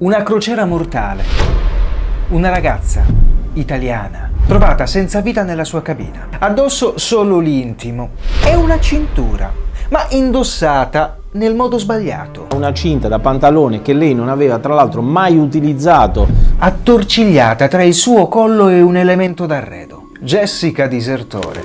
Una crociera mortale. Una ragazza italiana trovata senza vita nella sua cabina. Addosso solo l'intimo e una cintura, ma indossata nel modo sbagliato. Una cinta da pantalone che lei non aveva tra l'altro mai utilizzato. Attorcigliata tra il suo collo e un elemento d'arredo. Jessica Disertore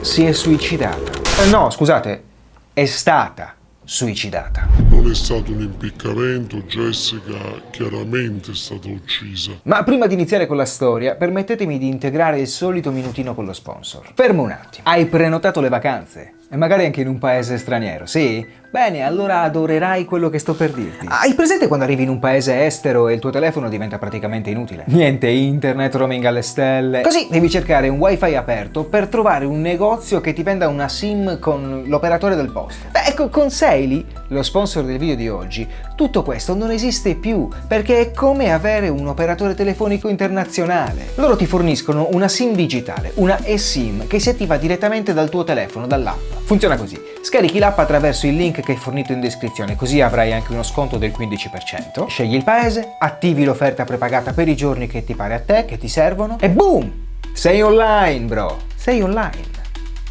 si è suicidata. No, scusate, è stata suicidata. Non è stato un impiccamento, Jessica chiaramente è stata uccisa. Ma prima di iniziare con la storia, permettetemi di integrare il solito minutino con lo sponsor. Fermo un attimo. Hai prenotato le vacanze? E magari anche in un paese straniero, sì? Bene, allora adorerai quello che sto per dirti. Hai presente quando arrivi in un paese estero e il tuo telefono diventa praticamente inutile? Niente internet, roaming alle stelle. Così devi cercare un wifi aperto per trovare un negozio che ti venda una SIM con l'operatore del posto. Beh, ecco, con Saily, lo sponsor del video di oggi, tutto questo non esiste più, perché è come avere un operatore telefonico internazionale. Loro ti forniscono una SIM digitale, una eSIM, che si attiva direttamente dal tuo telefono, dall'app. Funziona così: scarichi l'app attraverso il link che è fornito in descrizione, così avrai anche uno sconto del 15%. Scegli il paese, attivi l'offerta prepagata per i giorni che ti pare a te, che ti servono, e boom! Sei online, bro! Sei online.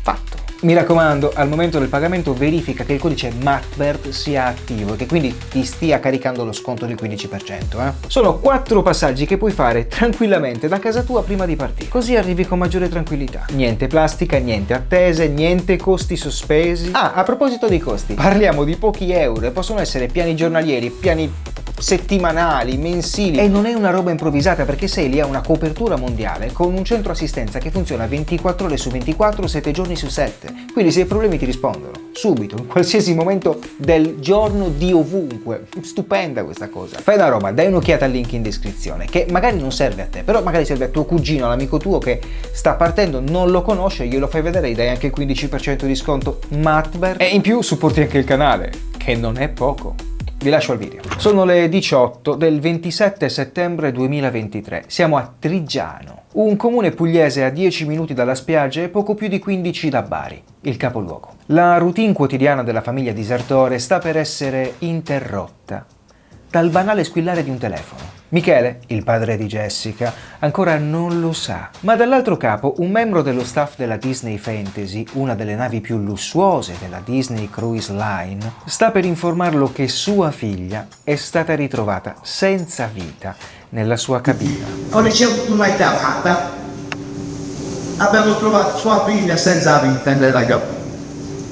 Fatto. Mi raccomando, al momento del pagamento verifica che il codice MATBERT sia attivo e che quindi ti stia caricando lo sconto del 15%. Sono 4 passaggi che puoi fare tranquillamente da casa tua prima di partire, così arrivi con maggiore tranquillità. Niente plastica, niente attese, niente costi sospesi. Ah, a proposito di costi, parliamo di pochi euro e possono essere piani giornalieri, piani settimanali, mensili, e non è una roba improvvisata, perché Saily ha una copertura mondiale con un centro assistenza che funziona 24 ore su 24, 7 giorni su 7. Quindi se hai problemi ti rispondono subito, in qualsiasi momento del giorno, di ovunque. Stupenda questa cosa. Fai una roba, dai un'occhiata al link in descrizione, che magari non serve a te, però magari serve a tuo cugino, all'amico tuo che sta partendo, non lo conosce, glielo fai vedere, gli dai anche il 15% di sconto MATBERT e in più supporti anche il canale, che non è poco. Vi lascio al video. Sono le 18 del 27 settembre 2023. Siamo a Triggiano, un comune pugliese a 10 minuti dalla spiaggia e poco più di 15 da Bari, il capoluogo. La routine quotidiana della famiglia Disertore sta per essere interrotta dal banale squillare di un telefono. Michele, il padre di Jessica, ancora non lo sa, ma dall'altro capo un membro dello staff della Disney Fantasy, una delle navi più lussuose della Disney Cruise Line, sta per informarlo che sua figlia è stata ritrovata senza vita nella sua cabina. Ho ricevuto una chiamata. Abbiamo trovato sua figlia senza vita nella cabina.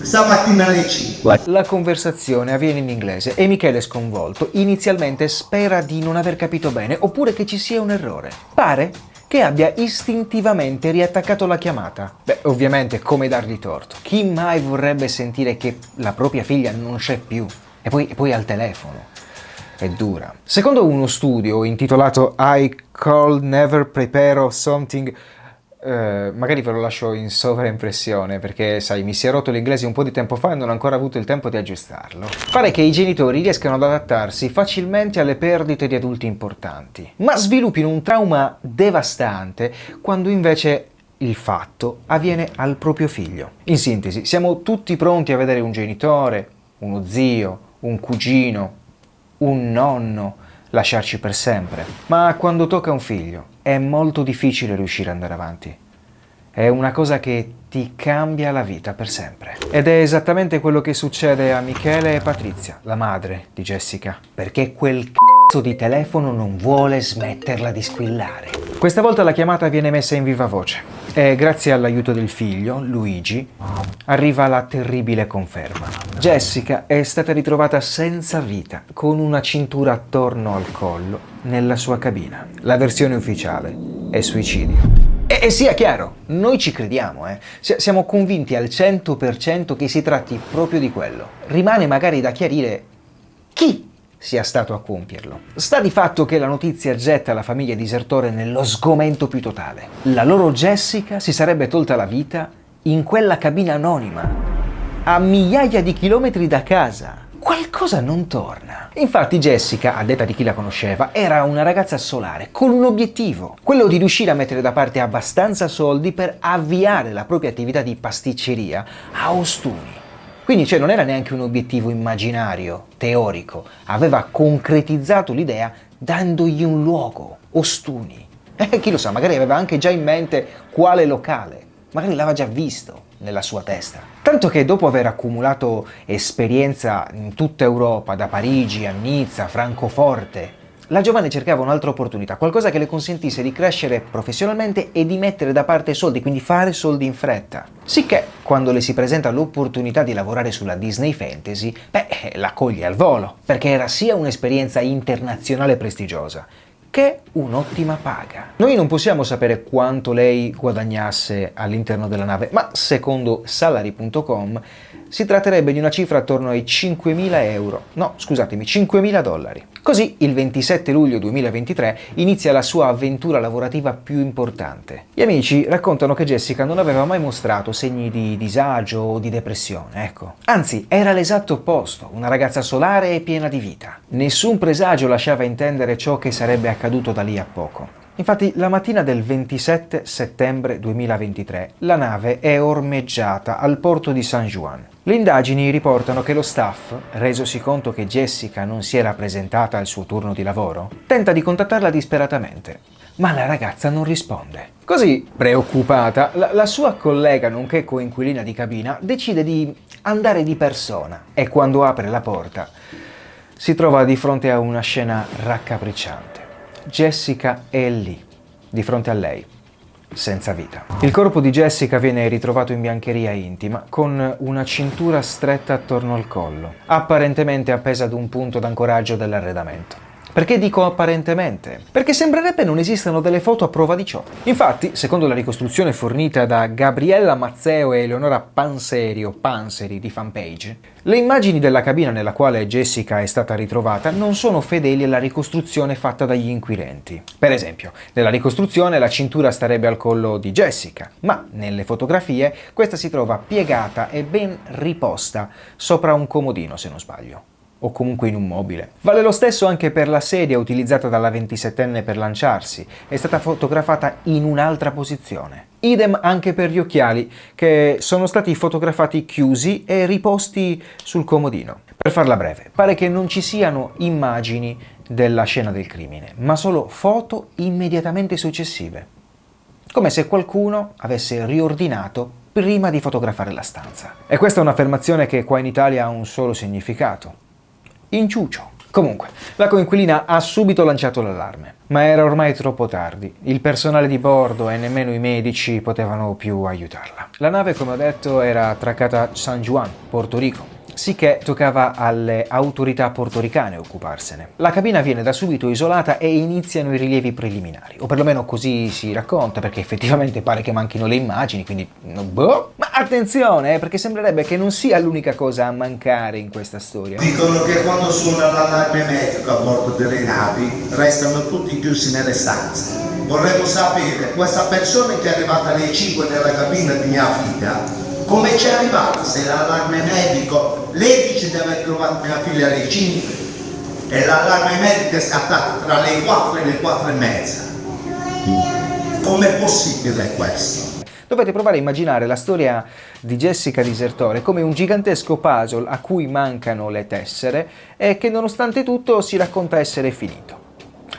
Stamattina alle 5. La conversazione avviene in inglese e Michele, sconvolto, inizialmente spera di non aver capito bene oppure che ci sia un errore. Pare che abbia istintivamente riattaccato la chiamata. Beh, ovviamente, come dargli torto? Chi mai vorrebbe sentire che la propria figlia non c'è più? E poi al telefono. È dura. Secondo uno studio intitolato I Could Never Prepare or Something, magari ve lo lascio in sovraimpressione perché, sai, mi si è rotto l'inglese un po' di tempo fa e non ho ancora avuto il tempo di aggiustarlo. Pare che i genitori riescano ad adattarsi facilmente alle perdite di adulti importanti, ma sviluppino un trauma devastante quando invece il fatto avviene al proprio figlio. In sintesi, siamo tutti pronti a vedere un genitore, uno zio, un cugino, un nonno lasciarci per sempre, ma quando tocca un figlio è molto difficile riuscire ad andare avanti. È una cosa che ti cambia la vita per sempre. Ed è esattamente quello che succede a Michele e Patrizia, la madre di Jessica, perché quel c***o di telefono non vuole smetterla di squillare. Questa volta la chiamata viene messa in viva voce e grazie all'aiuto del figlio, Luigi, arriva la terribile conferma. Jessica è stata ritrovata senza vita, con una cintura attorno al collo, nella sua cabina. La versione ufficiale è suicidio. E sia chiaro, noi ci crediamo, siamo convinti al 100% che si tratti proprio di quello. Rimane magari da chiarire chi sia stato a compierlo. Sta di fatto che la notizia getta la famiglia Disertore nello sgomento più totale. La loro Jessica si sarebbe tolta la vita in quella cabina anonima, a migliaia di chilometri da casa. Qualcosa non torna. Infatti Jessica, a detta di chi la conosceva, era una ragazza solare con un obiettivo, quello di riuscire a mettere da parte abbastanza soldi per avviare la propria attività di pasticceria a Ostuni, Quindi non era neanche un obiettivo immaginario, teorico, aveva concretizzato l'idea dandogli un luogo, Ostuni. Chi lo sa, magari aveva anche già in mente quale locale, magari l'aveva già visto nella sua testa. Tanto che dopo aver accumulato esperienza in tutta Europa, da Parigi a Nizza, Francoforte, la giovane cercava un'altra opportunità, qualcosa che le consentisse di crescere professionalmente e di mettere da parte soldi, quindi fare soldi in fretta. Sicché, quando le si presenta l'opportunità di lavorare sulla Disney Fantasy, la coglie al volo, perché era sia un'esperienza internazionale prestigiosa, che un'ottima paga. Noi non possiamo sapere quanto lei guadagnasse all'interno della nave, ma secondo salary.com si tratterebbe di una cifra attorno ai 5.000 euro. No, scusatemi, 5.000 dollari. Così, il 27 luglio 2023 inizia la sua avventura lavorativa più importante. Gli amici raccontano che Jessica non aveva mai mostrato segni di disagio o di depressione, ecco. Anzi, era l'esatto opposto, una ragazza solare e piena di vita. Nessun presagio lasciava intendere ciò che sarebbe accaduto da lì a poco. Infatti, la mattina del 27 settembre 2023 la nave è ormeggiata al porto di San Juan. Le indagini riportano che lo staff, resosi conto che Jessica non si era presentata al suo turno di lavoro, tenta di contattarla disperatamente, ma la ragazza non risponde. Così, preoccupata, la sua collega, nonché coinquilina di cabina, decide di andare di persona e quando apre la porta si trova di fronte a una scena raccapricciante. Jessica è lì, di fronte a lei, senza vita. Il corpo di Jessica viene ritrovato in biancheria intima, con una cintura stretta attorno al collo, apparentemente appesa ad un punto d'ancoraggio dell'arredamento. Perché dico apparentemente? Perché sembrerebbe non esistano delle foto a prova di ciò. Infatti, secondo la ricostruzione fornita da Gabriella Mazzeo e Eleonora Panseri di Fanpage, le immagini della cabina nella quale Jessica è stata ritrovata non sono fedeli alla ricostruzione fatta dagli inquirenti. Per esempio, nella ricostruzione la cintura starebbe al collo di Jessica, ma nelle fotografie questa si trova piegata e ben riposta sopra un comodino, se non sbaglio, o comunque in un mobile. Vale lo stesso anche per la sedia utilizzata dalla 27enne per lanciarsi, è stata fotografata in un'altra posizione. Idem anche per gli occhiali, che sono stati fotografati chiusi e riposti sul comodino. Per farla breve, pare che non ci siano immagini della scena del crimine, ma solo foto immediatamente successive. Come se qualcuno avesse riordinato prima di fotografare la stanza. E questa è un'affermazione che qua in Italia ha un solo significato: inciucio. Comunque, la coinquilina ha subito lanciato l'allarme, ma era ormai troppo tardi. Il personale di bordo e nemmeno i medici potevano più aiutarla. La nave, come ho detto, era attraccata a San Juan, Porto Rico, sicché toccava alle autorità portoricane occuparsene. La cabina viene da subito isolata e iniziano i rilievi preliminari, o perlomeno così si racconta, perché effettivamente pare che manchino le immagini, quindi boh. Ma attenzione, perché sembrerebbe che non sia l'unica cosa a mancare in questa storia. Dicono che quando suona l'allarme metrico a bordo delle navi restano tutti chiusi nelle stanze. Vorremmo sapere, questa persona che è arrivata alle 5 nella cabina di mia figlia, come ci è arrivata? Se l'allarme medico, lei dice di aver trovato mia figlia alle 5 e l'allarme medico è scattato tra le 4 e le 4 e mezza. Com'è possibile questo? Dovete provare a immaginare la storia di Jessica Disertore come un gigantesco puzzle a cui mancano le tessere e che nonostante tutto si racconta essere finito.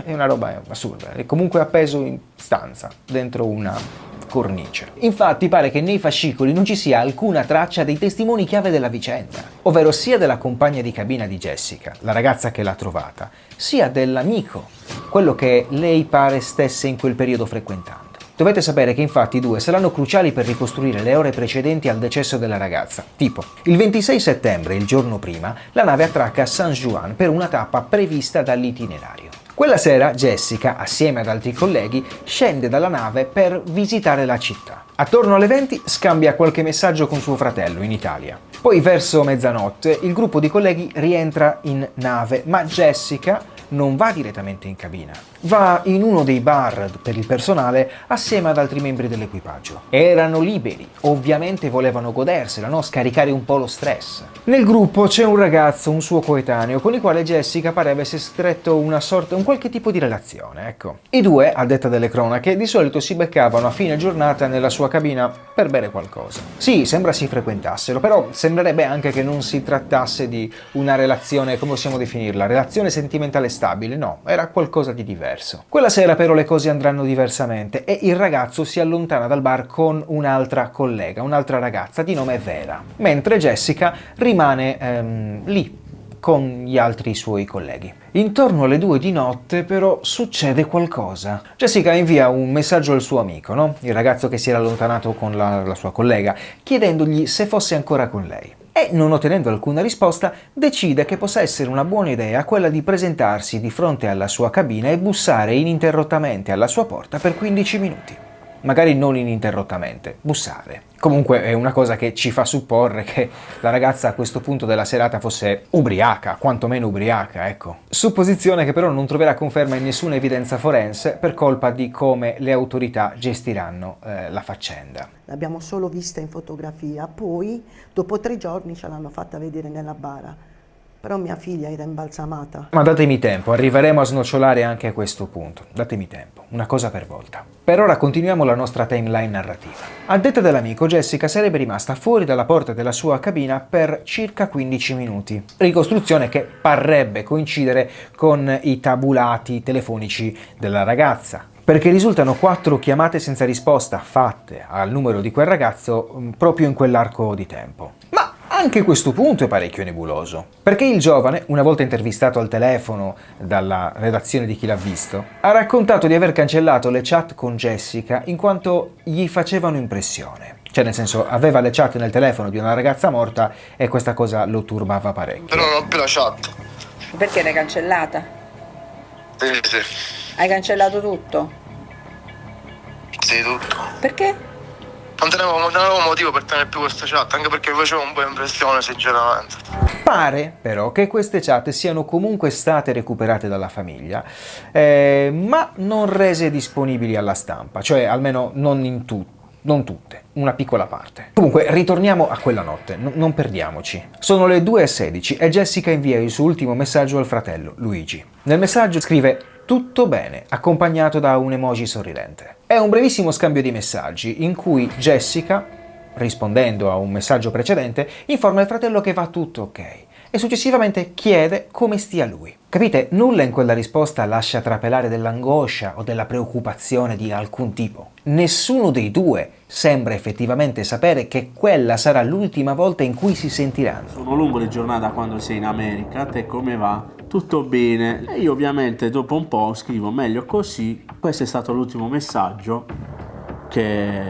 È una roba assurda, è comunque appeso in stanza, dentro una cornice. Infatti pare che nei fascicoli non ci sia alcuna traccia dei testimoni chiave della vicenda, ovvero sia della compagna di cabina di Jessica, la ragazza che l'ha trovata, sia dell'amico, quello che lei pare stesse in quel periodo frequentando. Dovete sapere che infatti i due saranno cruciali per ricostruire le ore precedenti al decesso della ragazza. Tipo, il 26 settembre, il giorno prima, la nave attracca a San Juan per una tappa prevista dall'itinerario. Quella sera Jessica, assieme ad altri colleghi, scende dalla nave per visitare la città. Attorno alle 20 scambia qualche messaggio con suo fratello in Italia. Poi verso mezzanotte il gruppo di colleghi rientra in nave, ma Jessica non va direttamente in cabina, va in uno dei bar per il personale assieme ad altri membri dell'equipaggio. Erano liberi, ovviamente volevano godersela, no? Scaricare un po' lo stress. Nel gruppo c'è un ragazzo, un suo coetaneo, con il quale Jessica pare avesse stretto un qualche tipo di relazione, ecco. I due, a detta delle cronache, di solito si beccavano a fine giornata nella sua cabina per bere qualcosa. Sì, sembra si frequentassero, però sembrerebbe anche che non si trattasse di una relazione, come possiamo definirla, relazione sentimentale stabile, no, era qualcosa di diverso. Quella sera però le cose andranno diversamente e il ragazzo si allontana dal bar con un'altra collega, un'altra ragazza di nome Vera, mentre Jessica rimane lì con gli altri suoi colleghi. Intorno alle 2 di notte però succede qualcosa. Jessica invia un messaggio al suo amico, no? Il ragazzo che si era allontanato con la sua collega, chiedendogli se fosse ancora con lei. E, non ottenendo alcuna risposta, decide che possa essere una buona idea quella di presentarsi di fronte alla sua cabina e bussare ininterrottamente alla sua porta per 15 minuti. Magari non ininterrottamente, bussare. Comunque è una cosa che ci fa supporre che la ragazza a questo punto della serata fosse ubriaca, quantomeno ubriaca, ecco. Supposizione che però non troverà conferma in nessuna evidenza forense per colpa di come le autorità gestiranno la faccenda. L'abbiamo solo vista in fotografia, poi dopo 3 giorni ce l'hanno fatta vedere nella bara. Però mia figlia era imbalsamata. Ma datemi tempo, arriveremo a snocciolare anche a questo punto. Datemi tempo, una cosa per volta. Per ora continuiamo la nostra timeline narrativa. A detta dell'amico, Jessica sarebbe rimasta fuori dalla porta della sua cabina per circa 15 minuti. Ricostruzione che parrebbe coincidere con i tabulati telefonici della ragazza, perché risultano 4 chiamate senza risposta fatte al numero di quel ragazzo proprio in quell'arco di tempo. Ma anche questo punto è parecchio nebuloso, perché il giovane, una volta intervistato al telefono dalla redazione di Chi l'ha visto, ha raccontato di aver cancellato le chat con Jessica in quanto gli facevano impressione. Cioè, nel senso, aveva le chat nel telefono di una ragazza morta e questa cosa lo turbava parecchio. Però non ho più la chat. Perché l'hai cancellata? Sì. Hai cancellato tutto? Sì, tutto. Perché? Non avevo motivo per tenere più questa chat, anche perché mi faceva un po' impressione, sinceramente. Pare però che queste chat siano comunque state recuperate dalla famiglia, ma non rese disponibili alla stampa, cioè almeno non tutte, una piccola parte. Comunque, ritorniamo a quella notte, non perdiamoci. Sono le 2:16 e Jessica invia il suo ultimo messaggio al fratello, Luigi. Nel messaggio scrive "tutto bene", accompagnato da un emoji sorridente. È un brevissimo scambio di messaggi in cui Jessica, rispondendo a un messaggio precedente, informa il fratello che va tutto ok e successivamente chiede come stia lui. Capite? Nulla in quella risposta lascia trapelare dell'angoscia o della preoccupazione di alcun tipo. Nessuno dei due sembra effettivamente sapere che quella sarà l'ultima volta in cui si sentiranno. Sono lungo le giornate quando sei in America, a te come va? Tutto bene. E io ovviamente dopo un po' scrivo meglio così. Questo è stato l'ultimo messaggio che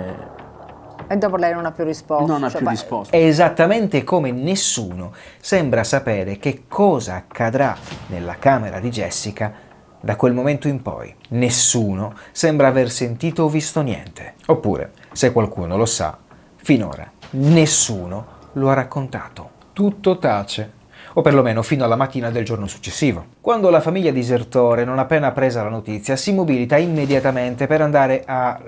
E dopo lei non ha più risposto. non ha più risposto. Esattamente come nessuno sembra sapere che cosa accadrà nella camera di Jessica da quel momento in poi. Nessuno sembra aver sentito o visto niente. Oppure, se qualcuno lo sa, finora nessuno lo ha raccontato. Tutto tace. O perlomeno fino alla mattina del giorno successivo, quando la famiglia disertore, non appena presa la notizia, si mobilita immediatamente per andare a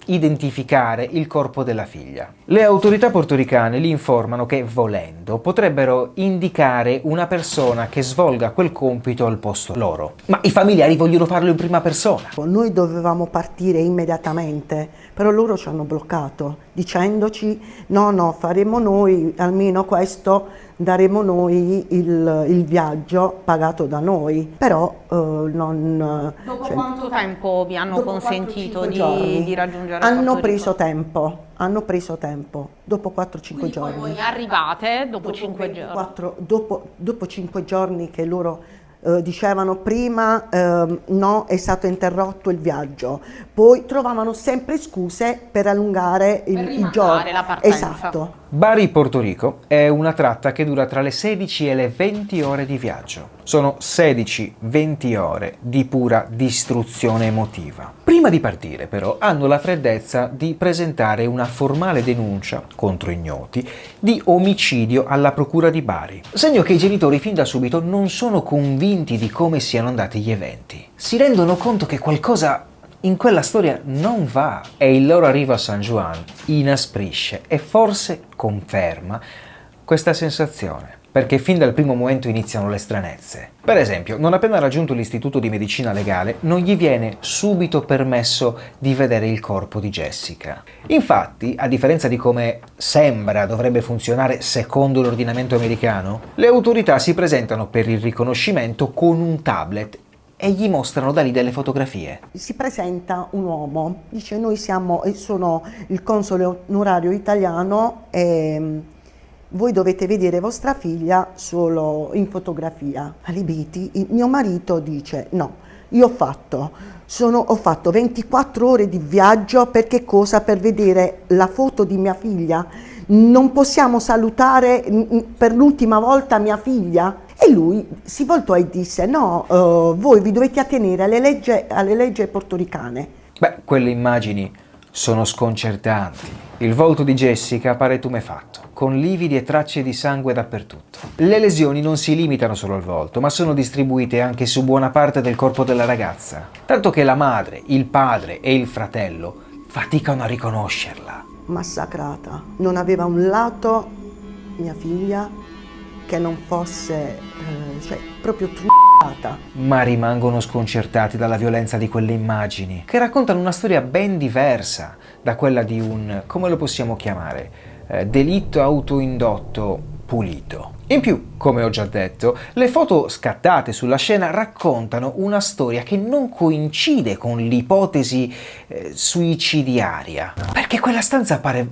identificare il corpo della figlia. Le autorità portoricane li informano che, volendo, potrebbero indicare una persona che svolga quel compito al posto loro. Ma i familiari vogliono farlo in prima persona. Noi dovevamo partire immediatamente, però loro ci hanno bloccato dicendoci no, faremo noi almeno questo, daremo noi il viaggio pagato da noi, però non... Dopo quanto tempo vi hanno consentito 4-5 giorni. di raggiungere Hanno Porto preso Rico? tempo, dopo 4-5 Quindi giorni. poi voi arrivate dopo 5 giorni. Dopo 5 giorni che loro dicevano prima no, è stato interrotto il viaggio, poi trovavano sempre scuse per allungare Per il rimandare giorno. la partenza. Esatto. Bari-Porto Rico è una tratta che dura tra le 16 e le 20 ore di viaggio. Sono 16-20 ore di pura distruzione emotiva. Prima Prima di partire, però, hanno la freddezza di presentare una formale denuncia contro ignoti di omicidio alla procura di Bari. Segno che i genitori fin da subito non sono convinti di come siano andati gli eventi. Si rendono conto che qualcosa in quella storia non va e il loro arrivo a San Juan inasprisce e forse conferma questa sensazione. Perché fin dal primo momento iniziano le stranezze. Per esempio, non appena raggiunto l'istituto di medicina legale, non gli viene subito permesso di vedere il corpo di Jessica. Infatti, a differenza di come sembra dovrebbe funzionare secondo l'ordinamento americano, le autorità si presentano per il riconoscimento con un tablet e gli mostrano da lì delle fotografie. Si presenta un uomo, dice sono il console onorario italiano e voi dovete vedere vostra figlia solo in fotografia. Allibiti, mio marito dice no, io ho fatto 24 ore di viaggio, perché cosa? Per vedere la foto di mia figlia. Non possiamo salutare per l'ultima volta mia figlia? E lui si voltò e disse no, voi vi dovete attenere alle leggi portoricane. Beh, quelle immagini sono sconcertanti. Il volto di Jessica pare tumefatto, con lividi e tracce di sangue dappertutto. Le lesioni non si limitano solo al volto, ma sono distribuite anche su buona parte del corpo della ragazza, tanto che la madre, il padre e il fratello faticano a riconoscerla. Massacrata. Non aveva un lato, mia figlia, che non fosse proprio truccata. Ma rimangono sconcertati dalla violenza di quelle immagini, che raccontano una storia ben diversa da quella di un, come lo possiamo chiamare, delitto autoindotto pulito. In più, come ho già detto, le foto scattate sulla scena raccontano una storia che non coincide con l'ipotesi suicidiaria, perché quella stanza pare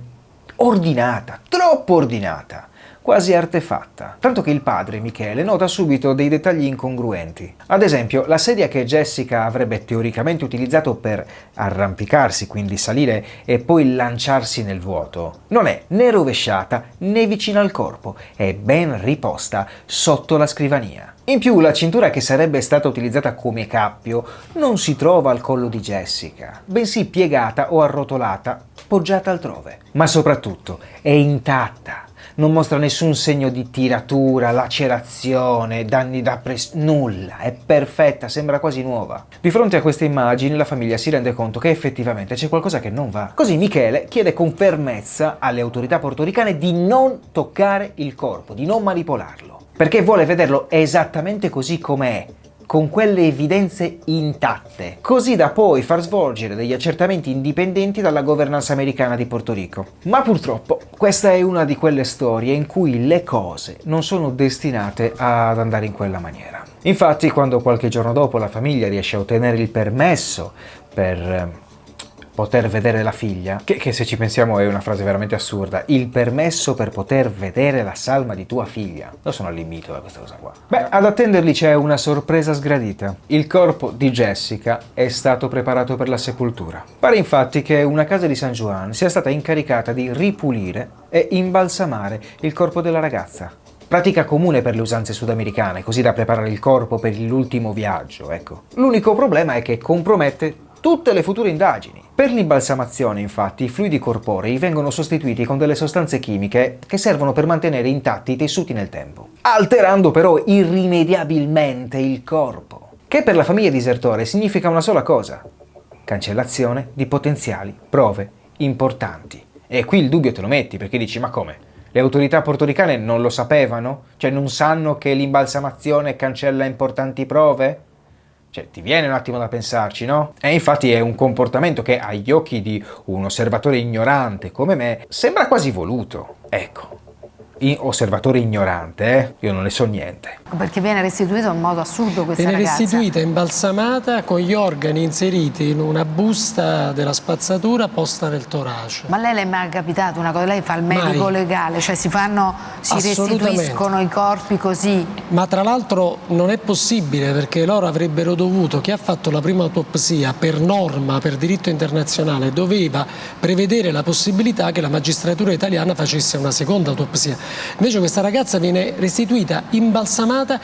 ordinata, troppo ordinata, quasi artefatta, tanto che il padre, Michele, nota subito dei dettagli incongruenti. Ad esempio, la sedia che Jessica avrebbe teoricamente utilizzato per arrampicarsi, quindi salire e poi lanciarsi nel vuoto, non è né rovesciata né vicina al corpo, è ben riposta sotto la scrivania. In più, la cintura che sarebbe stata utilizzata come cappio non si trova al collo di Jessica, bensì piegata o arrotolata, poggiata altrove. Ma soprattutto è intatta. Non mostra nessun segno di tiratura, lacerazione, danni da nulla, è perfetta, sembra quasi nuova. Di fronte a queste immagini la famiglia si rende conto che effettivamente c'è qualcosa che non va. Così Michele chiede con fermezza alle autorità portoricane di non toccare il corpo, di non manipolarlo, perché vuole vederlo esattamente così com'è, con quelle evidenze intatte, così da poi far svolgere degli accertamenti indipendenti dalla governance americana di Porto Rico. Ma purtroppo questa è una di quelle storie in cui le cose non sono destinate ad andare in quella maniera. Infatti, quando qualche giorno dopo la famiglia riesce a ottenere il permesso per poter vedere la figlia, che se ci pensiamo è una frase veramente assurda, il permesso per poter vedere la salma di tua figlia. Io sono allibito da questa cosa qua. Beh, ad attenderli c'è una sorpresa sgradita. Il corpo di Jessica è stato preparato per la sepoltura. Pare infatti che una casa di San Juan sia stata incaricata di ripulire e imbalsamare il corpo della ragazza. Pratica comune per le usanze sudamericane, così da preparare il corpo per l'ultimo viaggio, ecco. L'unico problema è che compromette tutte le future indagini. Per l'imbalsamazione, infatti, i fluidi corporei vengono sostituiti con delle sostanze chimiche che servono per mantenere intatti i tessuti nel tempo, alterando però irrimediabilmente il corpo, che per la famiglia disertore significa una sola cosa: cancellazione di potenziali prove importanti. E qui il dubbio te lo metti, perché dici: ma come? Le autorità portoricane non lo sapevano? Cioè non sanno che l'imbalsamazione cancella importanti prove? Cioè, ti viene un attimo da pensarci, no? E infatti è un comportamento che agli occhi di un osservatore ignorante come me sembra quasi voluto. Ecco, osservatore ignorante, io non ne so niente. Perché viene restituito in modo assurdo questa viene ragazza. Viene restituita imbalsamata con gli organi inseriti in una busta della spazzatura posta nel torace. Ma lei le è mai capitato una cosa? Lei fa il medico legale, cioè si restituiscono i corpi così? Ma tra l'altro non è possibile, perché loro avrebbero dovuto, chi ha fatto la prima autopsia per norma, per diritto internazionale, doveva prevedere la possibilità che la magistratura italiana facesse una seconda autopsia. Invece questa ragazza viene restituita imbalsamata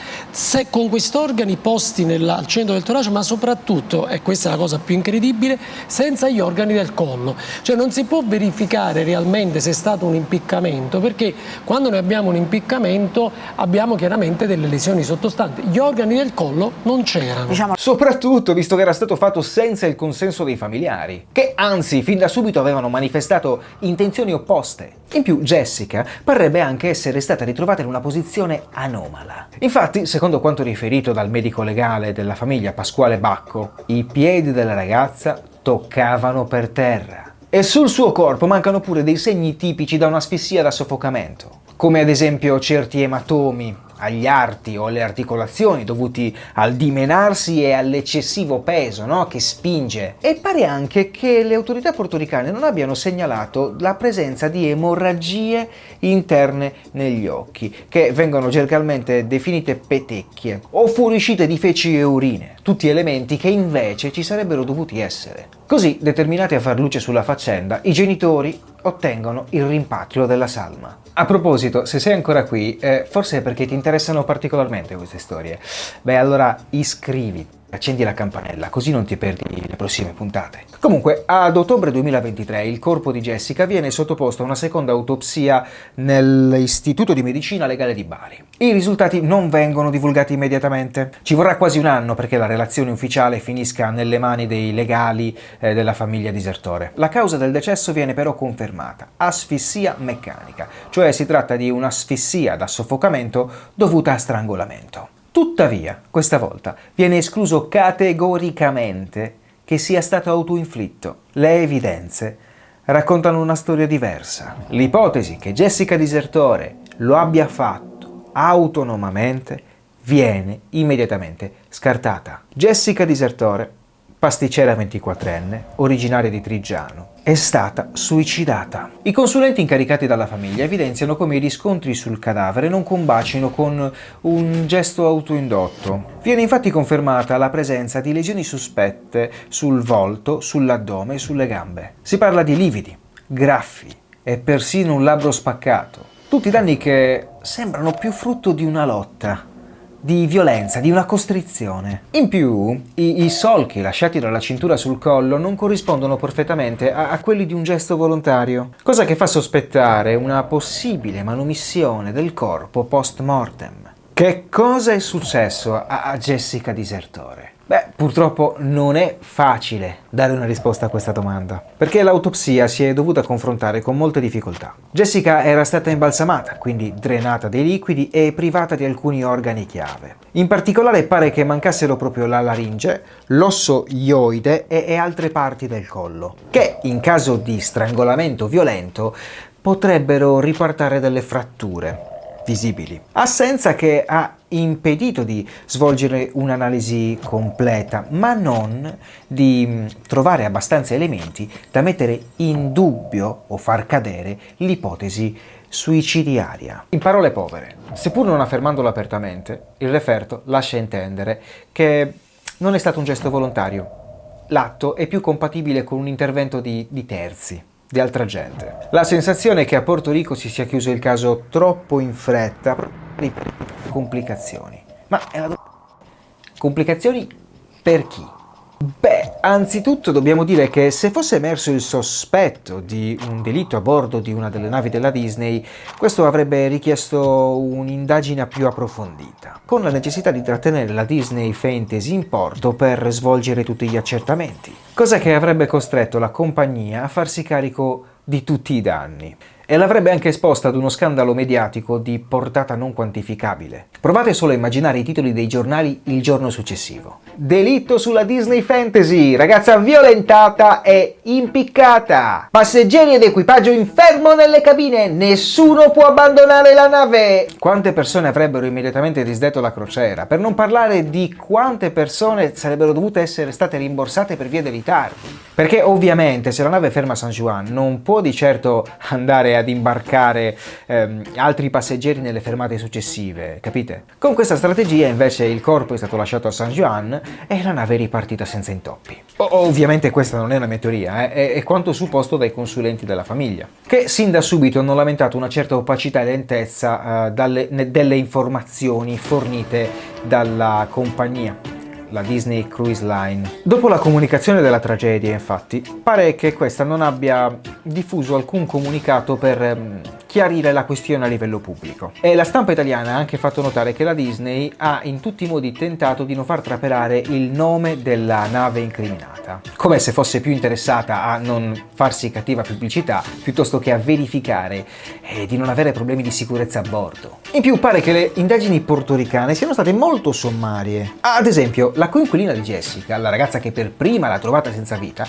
con questi organi posti al centro del torace, ma soprattutto, e questa è la cosa più incredibile, senza gli organi del collo. Cioè non si può verificare realmente se è stato un impiccamento, perché quando noi abbiamo un impiccamento abbiamo chiaramente delle lesioni sottostanti. Gli organi del collo non c'erano. Soprattutto visto che era stato fatto senza il consenso dei familiari, che anzi fin da subito avevano manifestato intenzioni opposte. In più Jessica parrebbe anche essere stata ritrovata in una posizione anomala. Infatti, secondo quanto riferito dal medico legale della famiglia Pasquale Bacco, i piedi della ragazza toccavano per terra. E sul suo corpo mancano pure dei segni tipici da un'asfissia da soffocamento, come ad esempio certi ematomi agli arti o alle articolazioni dovuti al dimenarsi e all'eccessivo peso, no? Che spinge. E pare anche che le autorità portoricane non abbiano segnalato la presenza di emorragie interne negli occhi, che vengono gergalmente definite petecchie, o fuoriuscite di feci e urine, tutti elementi che invece ci sarebbero dovuti essere. Così, determinati a far luce sulla faccenda, i genitori ottengono il rimpatrio della salma. A proposito, se sei ancora qui, forse è perché ti interessano particolarmente queste storie. Beh, allora iscriviti, accendi la campanella, così non ti perdi le prossime puntate. Comunque, ad ottobre 2023 il corpo di Jessica viene sottoposto a una seconda autopsia nell'Istituto di Medicina Legale di Bari. I risultati non vengono divulgati immediatamente. Ci vorrà quasi un anno perché la relazione ufficiale finisca nelle mani dei legali della famiglia disertore. La causa del decesso viene però confermata: asfissia meccanica, cioè si tratta di un'asfissia da soffocamento dovuta a strangolamento. Tuttavia, questa volta viene escluso categoricamente che sia stato autoinflitto. Le evidenze raccontano una storia diversa. L'ipotesi che Jessica Disertore lo abbia fatto autonomamente viene immediatamente scartata. Jessica Disertore, pasticcera 24enne, originaria di Triggiano, è stata suicidata. I consulenti incaricati dalla famiglia evidenziano come i riscontri sul cadavere non combacino con un gesto autoindotto. Viene infatti confermata la presenza di lesioni sospette sul volto, sull'addome e sulle gambe. Si parla di lividi, graffi e persino un labbro spaccato. Tutti danni che sembrano più frutto di una lotta, di violenza, di una costrizione. In più, i solchi lasciati dalla cintura sul collo non corrispondono perfettamente a quelli di un gesto volontario, cosa che fa sospettare una possibile manomissione del corpo post mortem. Che cosa è successo a Jessica Disertore? Beh, purtroppo non è facile dare una risposta a questa domanda, perché l'autopsia si è dovuta confrontare con molte difficoltà. Jessica era stata imbalsamata, quindi drenata dei liquidi e privata di alcuni organi chiave. In particolare pare che mancassero proprio la laringe, l'osso ioide e altre parti del collo, che in caso di strangolamento violento potrebbero riportare delle fratture visibili. Assenza che ha impedito di svolgere un'analisi completa, ma non di trovare abbastanza elementi da mettere in dubbio o far cadere l'ipotesi suicidiaria. In parole povere, seppur non affermandolo apertamente, il referto lascia intendere che non è stato un gesto volontario. L'atto è più compatibile con un intervento di terzi, di altra gente. La sensazione è che a Porto Rico si sia chiuso il caso troppo in fretta per complicazioni. Ma complicazioni per chi? Beh, anzitutto dobbiamo dire che se fosse emerso il sospetto di un delitto a bordo di una delle navi della Disney, questo avrebbe richiesto un'indagine più approfondita, con la necessità di trattenere la Disney Fantasy in porto per svolgere tutti gli accertamenti, cosa che avrebbe costretto la compagnia a farsi carico di tutti i danni e l'avrebbe anche esposta ad uno scandalo mediatico di portata non quantificabile. Provate solo a immaginare i titoli dei giornali il giorno successivo. Delitto sulla Disney Fantasy, ragazza violentata e impiccata. Passeggeri ed equipaggio in fermo nelle cabine, nessuno può abbandonare la nave. Quante persone avrebbero immediatamente disdetto la crociera, per non parlare di quante persone sarebbero dovute essere state rimborsate per via dei ritardi. Perché ovviamente se la nave ferma a San Juan non può di certo andare ad imbarcare altri passeggeri nelle fermate successive, capite? Con questa strategia invece il corpo è stato lasciato a San Juan e la nave è ripartita senza intoppi. Ovviamente questa non è una mia teoria, è quanto supposto dai consulenti della famiglia, che sin da subito hanno lamentato una certa opacità e lentezza delle informazioni fornite dalla compagnia, la Disney Cruise Line. Dopo la comunicazione della tragedia, infatti, pare che questa non abbia diffuso alcun comunicato per chiarire la questione a livello pubblico. E la stampa italiana ha anche fatto notare che la Disney ha in tutti i modi tentato di non far trapelare il nome della nave incriminata, come se fosse più interessata a non farsi cattiva pubblicità piuttosto che a verificare di non avere problemi di sicurezza a bordo. In più pare che le indagini portoricane siano state molto sommarie. Ad esempio, la coinquilina di Jessica, la ragazza che per prima l'ha trovata senza vita,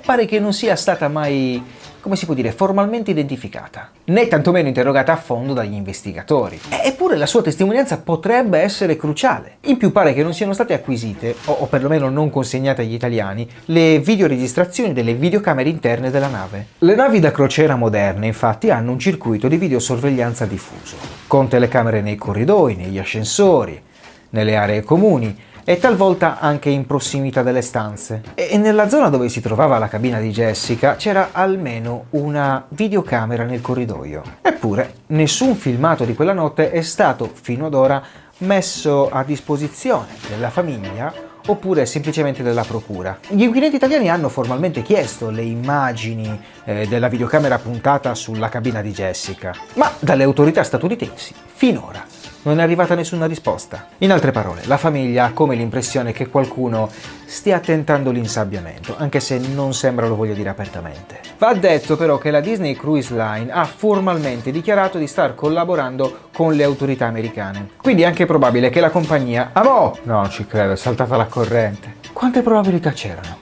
pare che non sia stata mai, come si può dire, formalmente identificata, né tantomeno interrogata a fondo dagli investigatori. Eppure la sua testimonianza potrebbe essere cruciale. In più pare che non siano state acquisite, o perlomeno non consegnate agli italiani, le videoregistrazioni delle videocamere interne della nave. Le navi da crociera moderne, infatti, hanno un circuito di videosorveglianza diffuso, con telecamere nei corridoi, negli ascensori, nelle aree comuni, e talvolta anche in prossimità delle stanze. E nella zona dove si trovava la cabina di Jessica c'era almeno una videocamera nel corridoio. Eppure nessun filmato di quella notte è stato fino ad ora messo a disposizione della famiglia oppure semplicemente della procura. Gli inquirenti italiani hanno formalmente chiesto le immagini della videocamera puntata sulla cabina di Jessica, ma dalle autorità statunitensi finora non è arrivata nessuna risposta. In altre parole, la famiglia ha come l'impressione che qualcuno stia tentando l'insabbiamento, anche se non sembra lo voglia dire apertamente. Va detto però che la Disney Cruise Line ha formalmente dichiarato di star collaborando con le autorità americane. Quindi è anche probabile che la compagnia... No, non ci credo, è saltata la corrente. Quante probabilità c'erano?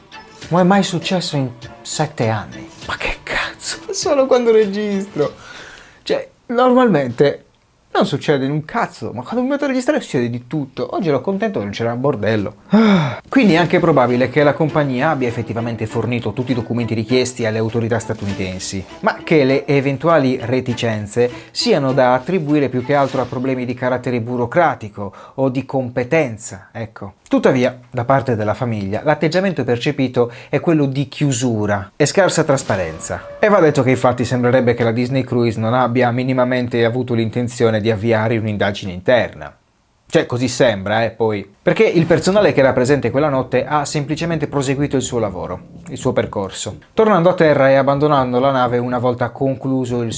Non è mai successo in 7 anni. Ma che cazzo? Solo quando registro. Cioè, normalmente... non succede un cazzo, ma quando mi metto a registrare succede di tutto. Oggi ero contento che non c'era un bordello. Quindi è anche probabile che la compagnia abbia effettivamente fornito tutti i documenti richiesti alle autorità statunitensi, ma che le eventuali reticenze siano da attribuire più che altro a problemi di carattere burocratico o di competenza, ecco. Tuttavia, da parte della famiglia, l'atteggiamento percepito è quello di chiusura e scarsa trasparenza. E va detto che infatti sembrerebbe che la Disney Cruise non abbia minimamente avuto l'intenzione di avviare un'indagine interna. Cioè, così sembra, poi. Perché il personale che era presente quella notte ha semplicemente proseguito il suo lavoro, il suo percorso, tornando a terra e abbandonando la nave una volta concluso il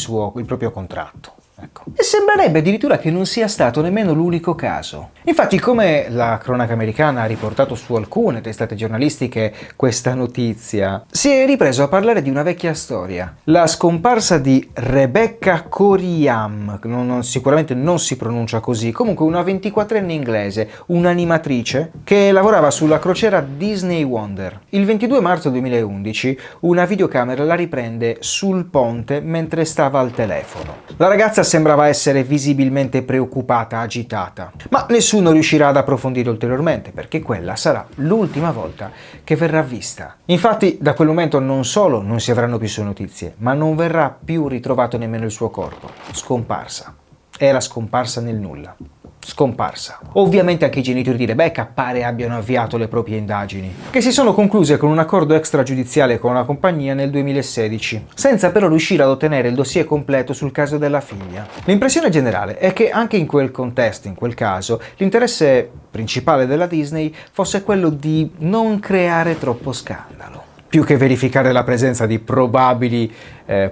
proprio contratto. Ecco. E sembrerebbe addirittura che non sia stato nemmeno l'unico caso. Infatti, come la cronaca americana ha riportato su alcune testate giornalistiche questa notizia, si è ripreso a parlare di una vecchia storia. La scomparsa di Rebecca Coriam, sicuramente non si pronuncia così, comunque una 24enne inglese, un'animatrice, che lavorava sulla crociera Disney Wonder. Il 22 marzo 2011 una videocamera la riprende sul ponte mentre stava al telefono. La ragazza sembrava essere visibilmente preoccupata, agitata, ma nessuno riuscirà ad approfondire ulteriormente perché quella sarà l'ultima volta che verrà vista. Infatti da quel momento non solo non si avranno più sue notizie, ma non verrà più ritrovato nemmeno il suo corpo. Scomparsa. Era scomparsa nel nulla. Scomparsa. Ovviamente anche i genitori di Rebecca pare abbiano avviato le proprie indagini, che si sono concluse con un accordo extragiudiziale con la compagnia nel 2016, senza però riuscire ad ottenere il dossier completo sul caso della figlia. L'impressione generale è che anche in quel contesto, in quel caso, l'interesse principale della Disney fosse quello di non creare troppo scandalo, più che verificare la presenza di probabili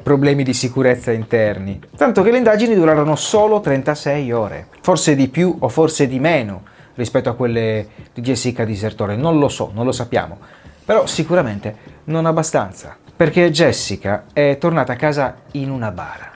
problemi di sicurezza interni. Tanto che le indagini durarono solo 36 ore, forse di più o forse di meno rispetto a quelle di Jessica Disertore, non lo so, non lo sappiamo, però sicuramente non abbastanza, perché Jessica è tornata a casa in una bara,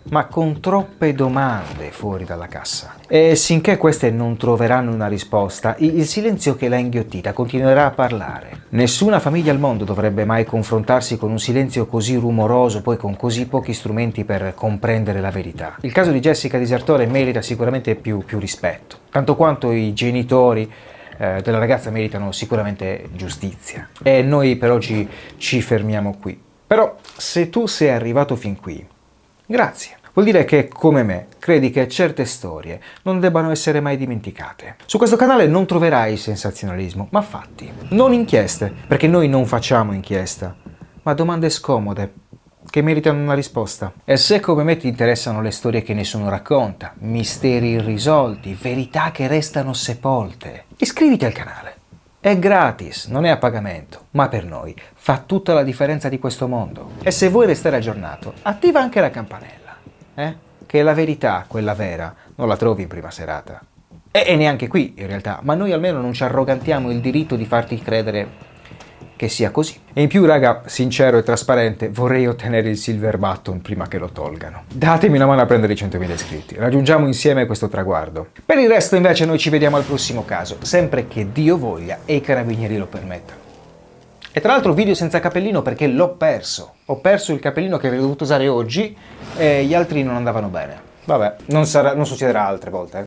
ma con troppe domande fuori dalla cassa. E sinché queste non troveranno una risposta, il silenzio che l'ha inghiottita continuerà a parlare. Nessuna famiglia al mondo dovrebbe mai confrontarsi con un silenzio così rumoroso, poi con così pochi strumenti per comprendere la verità. Il caso di Jessica Disertore merita sicuramente più rispetto, tanto quanto i genitori della ragazza meritano sicuramente giustizia. E noi per oggi ci fermiamo qui. Però se tu sei arrivato fin qui, grazie. vuol dire che, come me, credi che certe storie non debbano essere mai dimenticate. Su questo canale non troverai sensazionalismo, ma fatti. Non inchieste, perché noi non facciamo inchiesta, ma domande scomode, che meritano una risposta. E se come me ti interessano le storie che nessuno racconta, misteri irrisolti, verità che restano sepolte, iscriviti al canale. È gratis, non è a pagamento, ma per noi fa tutta la differenza di questo mondo. E se vuoi restare aggiornato, attiva anche la campanella, che la verità, quella vera, non la trovi in prima serata. E neanche qui, in realtà, ma noi almeno non ci arrogantiamo il diritto di farti credere che sia così. E in più, raga, sincero e trasparente, vorrei ottenere il silver button prima che lo tolgano. Datemi una mano a prendere i 100.000 iscritti, raggiungiamo insieme questo traguardo. Per il resto invece noi ci vediamo al prossimo caso, sempre che Dio voglia e i carabinieri lo permettano. E tra l'altro video senza cappellino perché l'ho perso. Ho perso il cappellino che avrei dovuto usare oggi e gli altri non andavano bene. Vabbè, non succederà altre volte.